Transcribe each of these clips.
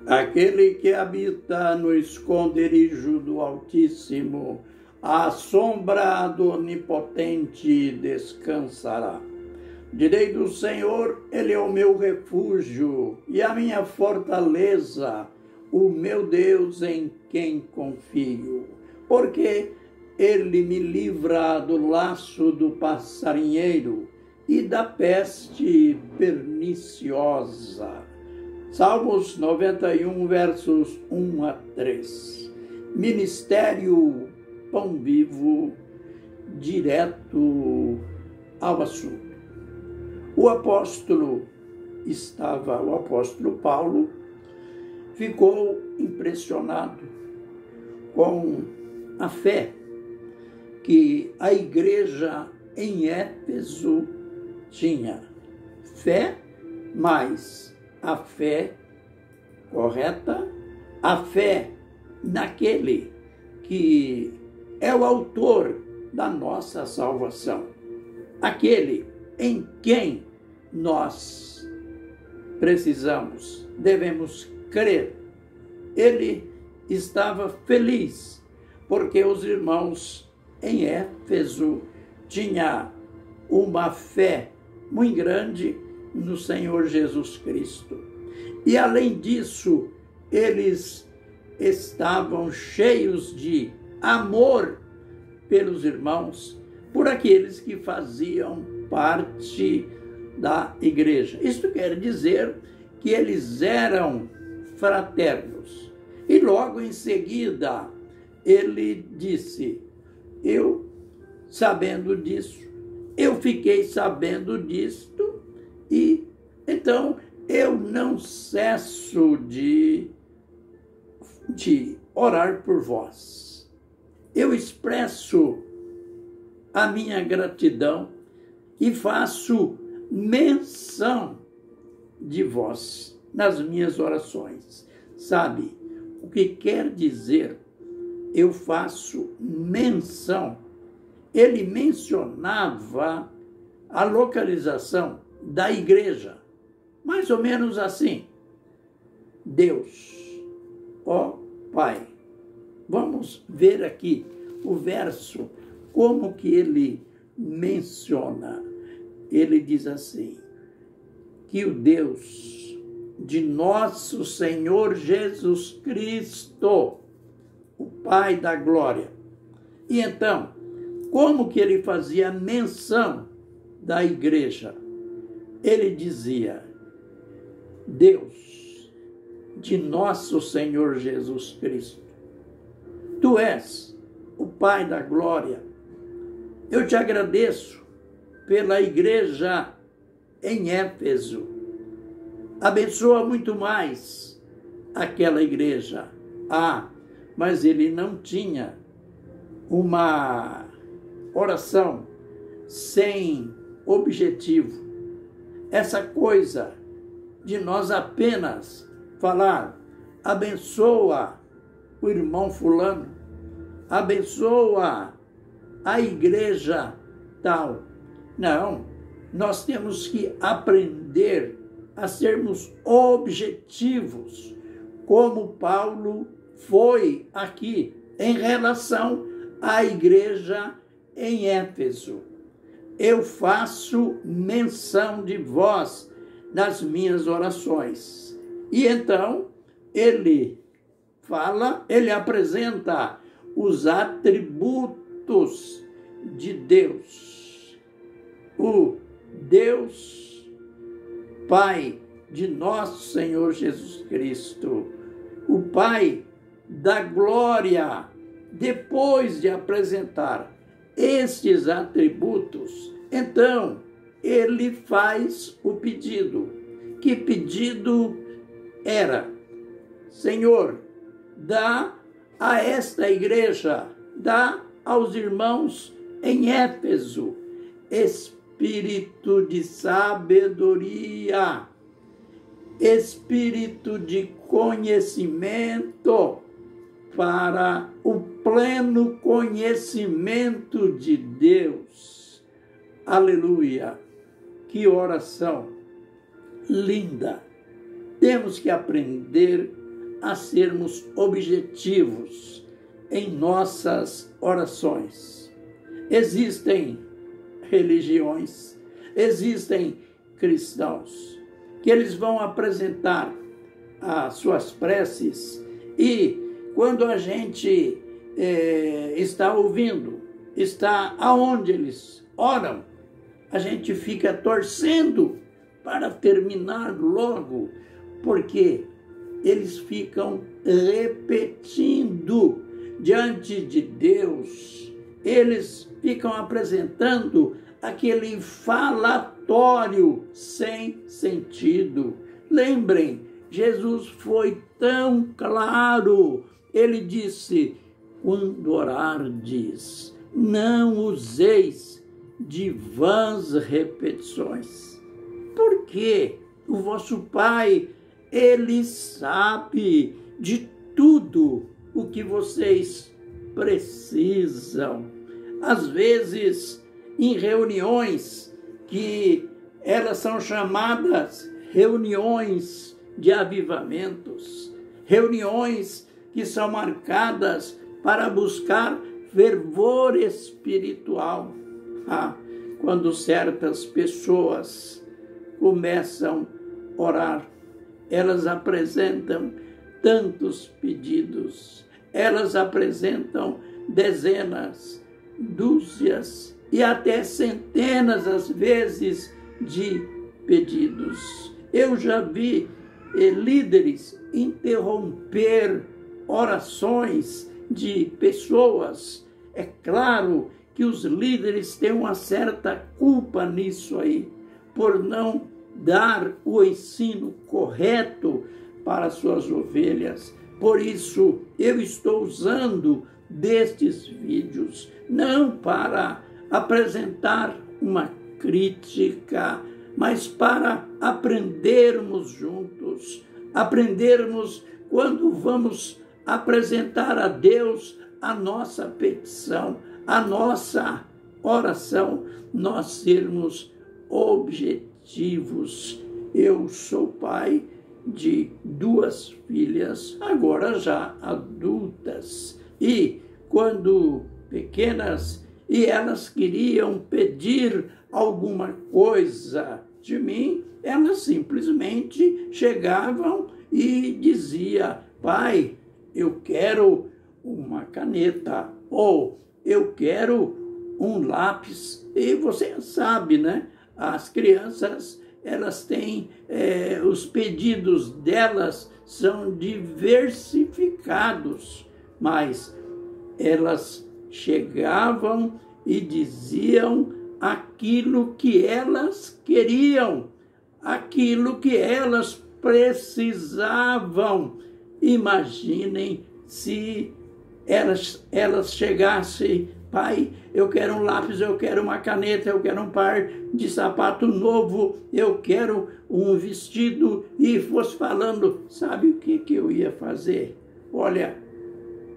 Aquele que habita no esconderijo do Altíssimo, à sombra do Onipotente descansará. Direi do Senhor, Ele é o meu refúgio e a minha fortaleza, o meu Deus em quem confio. Porque Ele me livra do laço do passarinheiro e da peste perniciosa. Salmos 91, versos 1 a 3. Ministério Pão Vivo, direto ao assunto. O apóstolo Paulo ficou impressionado com a fé que a igreja em Éfeso tinha. Fé, mas a fé correta, a fé naquele que é o autor da nossa salvação, aquele em quem nós devemos crer. Ele estava feliz porque os irmãos em Éfeso tinham uma fé muito grande no Senhor Jesus Cristo. E além disso, eles estavam cheios de amor pelos irmãos, por aqueles que faziam parte da igreja. Isto quer dizer que eles eram fraternos. E logo em seguida, ele disse, eu fiquei sabendo disto, e então eu não cesso de orar por vós. Eu expresso a minha gratidão e faço menção de vós nas minhas orações. Sabe o que quer dizer? Eu faço menção. Ele mencionava a localização da igreja, mais ou menos assim. Deus, ó Pai. Vamos ver aqui o verso, como que ele menciona. Ele diz assim, que o Deus de nosso Senhor Jesus Cristo, o Pai da glória. E então, como que ele fazia menção da igreja? Ele dizia, Deus de nosso Senhor Jesus Cristo, Tu és o Pai da glória. Eu te agradeço pela igreja em Éfeso. Abençoa muito mais aquela igreja. Mas ele não tinha uma oração sem objetivo. Essa coisa de nós apenas falar, abençoa o irmão fulano, abençoa a igreja tal. Não, nós temos que aprender a sermos objetivos, como Paulo foi aqui em relação à igreja em Éfeso. Eu faço menção de vós nas minhas orações. E então ele apresenta os atributos de Deus. O Deus Pai de nosso Senhor Jesus Cristo, o Pai da glória. Depois de apresentar estes atributos, então ele faz o pedido. Que pedido era? Senhor, dá a esta igreja, dá aos irmãos em Éfeso espírito de sabedoria, espírito de conhecimento, para o pleno conhecimento de Deus. Aleluia! Que oração linda! Temos que aprender a sermos objetivos em nossas orações. Existem religiões, existem cristãos que eles vão apresentar as suas preces e quando a gente está ouvindo, está aonde eles oram, a gente fica torcendo para terminar logo, porque eles ficam repetindo diante de Deus, eles ficam apresentando aquele falatório sem sentido. Lembrem, Jesus foi tão claro, ele disse, quando orardes, não useis de vãs repetições. Porque o vosso Pai, ele sabe de tudo o que vocês precisam. Às vezes, em reuniões que elas são chamadas reuniões de avivamentos, reuniões que são marcadas para buscar fervor espiritual. Quando certas pessoas começam a orar, elas apresentam tantos pedidos, elas apresentam dezenas, dúzias e até centenas, às vezes, de pedidos. Eu já vi líderes interromper orações de pessoas. É claro que os líderes têm uma certa culpa nisso aí, por não dar o ensino correto para suas ovelhas. Por isso, eu estou usando destes vídeos, não para apresentar uma crítica, mas para aprendermos juntos, aprendermos quando vamos apresentar a Deus a nossa petição, a nossa oração, nós sermos objetivos. Eu sou pai de 2 filhas, agora já adultas, e quando pequenas, e elas queriam pedir alguma coisa de mim, elas simplesmente chegavam e diziam, pai, eu quero uma caneta, ou eu quero um lápis. E você sabe, né? As crianças, elas têm, os pedidos delas são diversificados, mas elas chegavam e diziam aquilo que elas queriam, aquilo que elas precisavam. Imaginem se elas chegassem, pai, eu quero um lápis, eu quero uma caneta, eu quero um par de sapato novo, eu quero um vestido, e fosse falando, sabe o que eu ia fazer? Olha,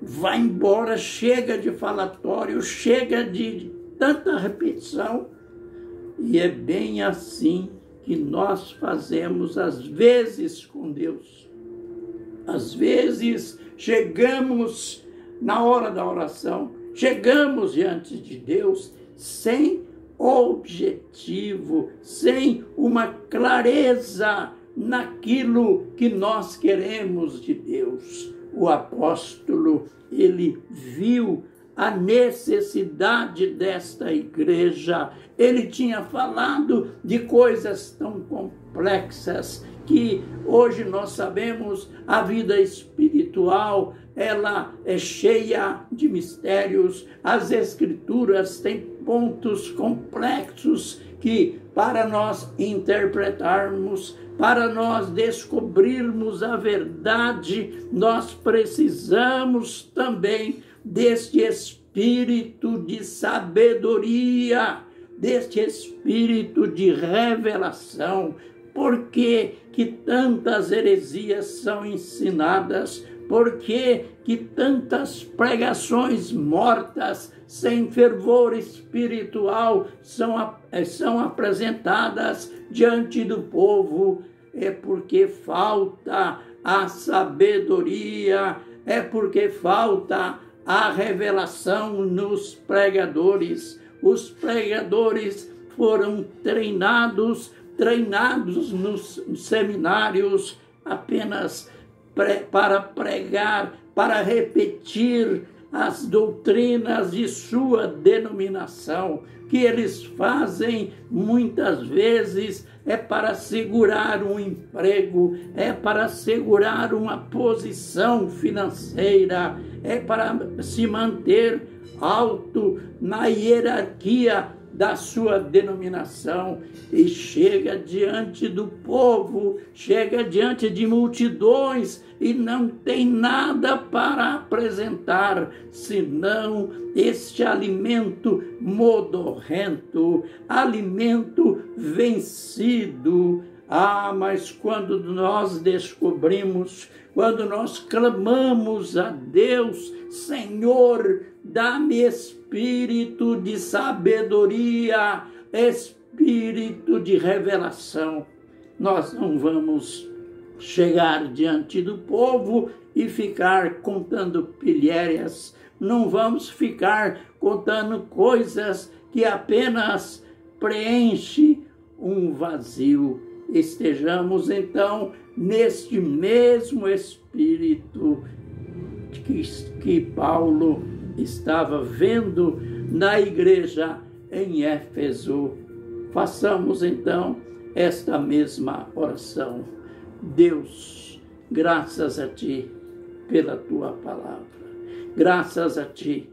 vai embora, chega de falatório, chega de tanta repetição. E é bem assim que nós fazemos às vezes com Deus. Às vezes chegamos na hora da oração, chegamos diante de Deus sem objetivo, sem uma clareza naquilo que nós queremos de Deus. O apóstolo, ele viu a necessidade desta igreja. Ele tinha falado de coisas tão complexas que hoje nós sabemos, a vida espiritual, ela é cheia de mistérios. As escrituras têm pontos complexos que, para nós interpretarmos, para nós descobrirmos a verdade, nós precisamos também deste espírito de sabedoria, deste espírito de revelação. Por que tantas heresias são ensinadas? Por que tantas pregações mortas, sem fervor espiritual, são apresentadas diante do povo? É porque falta a sabedoria, é porque falta a revelação nos pregadores. Os pregadores foram treinados nos seminários apenas para pregar, para repetir as doutrinas de sua denominação. Que eles fazem muitas vezes é para segurar um emprego, é para segurar uma posição financeira, é para se manter alto na hierarquia da sua denominação, e chega diante do povo, chega diante de multidões e não tem nada para apresentar, senão este alimento modorrento, alimento vencido. Mas quando nós descobrimos, quando nós clamamos a Deus, Senhor, dá-me espírito de sabedoria, espírito de revelação, nós não vamos chegar diante do povo e ficar contando pilhérias, não vamos ficar contando coisas que apenas preenchem um vazio. Estejamos então neste mesmo espírito que Paulo estava vendo na igreja em Éfeso. Façamos então esta mesma oração. Deus, graças a Ti pela Tua palavra, graças a Ti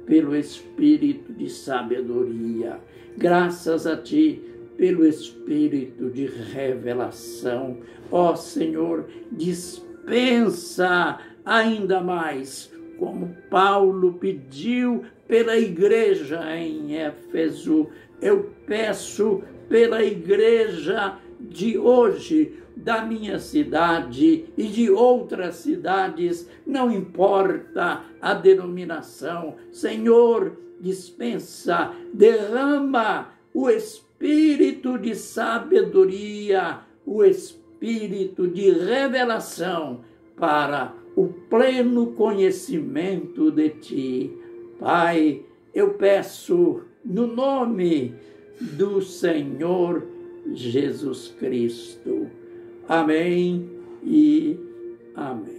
pelo espírito de sabedoria, graças a Ti pelo espírito de revelação. Ó Senhor, dispensa ainda mais, como Paulo pediu pela igreja em Éfeso. Eu peço pela igreja de hoje, da minha cidade e de outras cidades, não importa a denominação. Senhor, dispensa, derrama o espírito de sabedoria, o espírito de revelação para o pleno conhecimento de Ti. Pai, eu peço no nome do Senhor Jesus Cristo. Amém e amém.